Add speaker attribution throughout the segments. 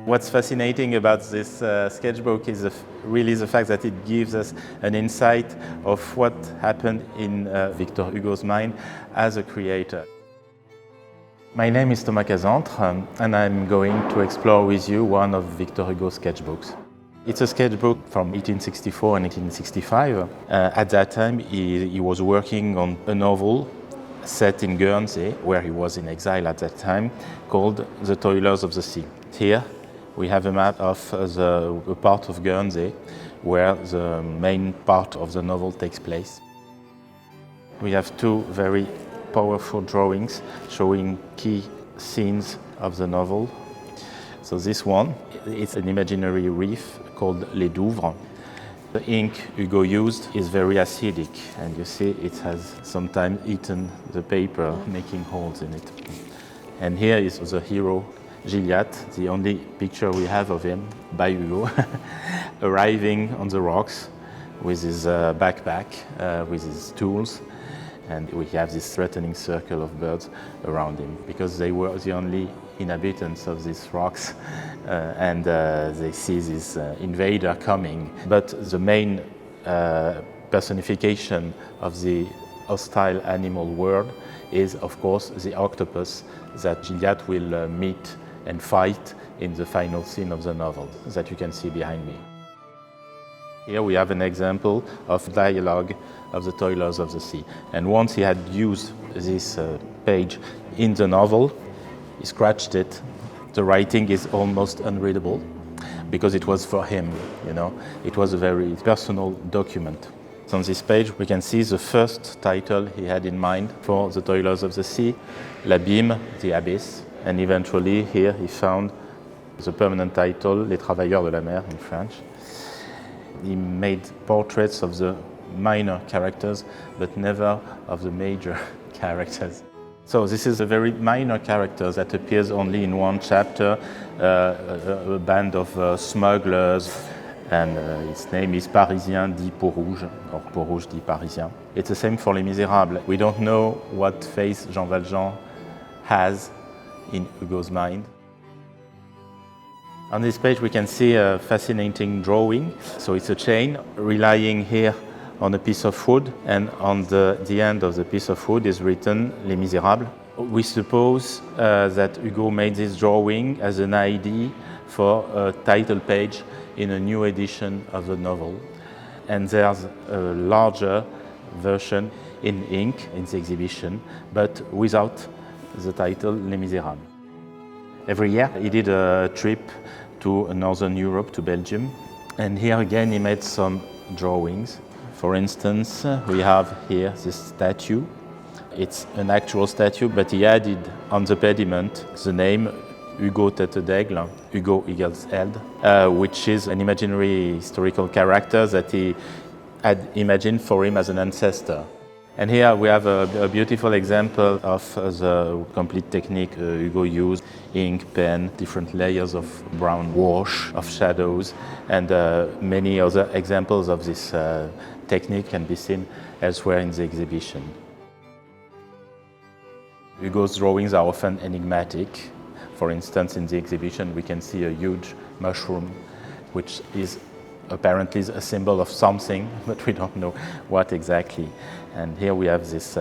Speaker 1: What's fascinating about this sketchbook is really the fact that it gives us an insight of what happened in Victor Hugo's mind as a creator. My name is Thomas Cazentre, and I'm going to explore with you one of Victor Hugo's sketchbooks. It's a sketchbook from 1864 and 1865. At that time, he was working on a novel set in Guernsey, where he was in exile at that time, called The Toilers of the Sea. Here, we have a map of the part of Guernsey where the main part of the novel takes place. We have two very powerful drawings showing key scenes of the novel. So this one, it's an imaginary reef called Les Douvres. The ink Hugo used is very acidic, and you see it has sometimes eaten the paper, making holes in it. And here is the hero Gilliatt, the only picture we have of him by Hugo, arriving on the rocks with his backpack, with his tools, and we have this threatening circle of birds around him because they were the only inhabitants of these rocks, and they see this invader coming. But the main personification of the hostile animal world is, of course, the octopus that Gilliatt will meet and fight in the final scene of the novel that you can see behind me. Here we have an example of dialogue of the Toilers of the Sea. And once he had used this page in the novel, he scratched it. The writing is almost unreadable because it was for him, you know. It was a very personal document. On this page, we can see the first title he had in mind for the Toilers of the Sea, L'Abîme, the Abyss. And eventually here he found the permanent title, Les Travailleurs de la Mer in French. He made portraits of the minor characters, but never of the major characters. So this is a very minor character that appears only in one chapter, a band of smugglers, and its name is Parisien dit Peau Rouge, or Peau Rouge dit Parisien. It's the same for Les Misérables. We don't know what face Jean Valjean has in Hugo's mind. On this page we can see a fascinating drawing. So it's a chain relying here on a piece of wood, and on the end of the piece of wood is written Les Misérables. We suppose that Hugo made this drawing as an idea for a title page in a new edition of the novel. And there's a larger version in ink in the exhibition, but without the title Les Misérables. Every year he did a trip to Northern Europe, to Belgium, and here again he made some drawings. For instance, we have here this statue. It's an actual statue, but he added on the pediment the name Hugo Tête d'Aigle, Hugo Eagle's Head, which is an imaginary historical character that he had imagined for him as an ancestor. And here we have a beautiful example of the complete technique Hugo used: ink, pen, different layers of brown wash, of shadows, and many other examples of this technique can be seen elsewhere in the exhibition. Hugo's drawings are often enigmatic. For instance, in the exhibition we can see a huge mushroom, which is apparently a symbol of something, but we don't know what exactly. And here we have this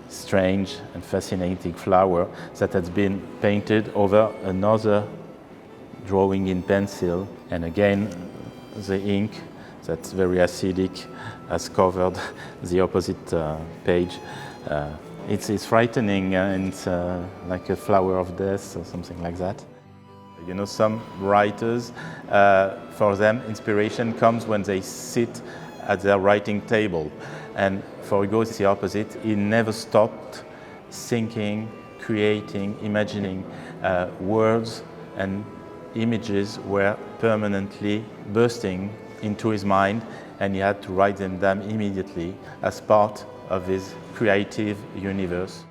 Speaker 1: strange and fascinating flower that has been painted over another drawing in pencil. And again, the ink, that's very acidic, has covered the opposite page. It's frightening, and it's like a flower of death or something like that. You know, some writers, for them, inspiration comes when they sit at their writing table. And for Hugo, it's the opposite. He never stopped thinking, creating, imagining. Words and images were permanently bursting into his mind, and he had to write them down immediately as part of his creative universe.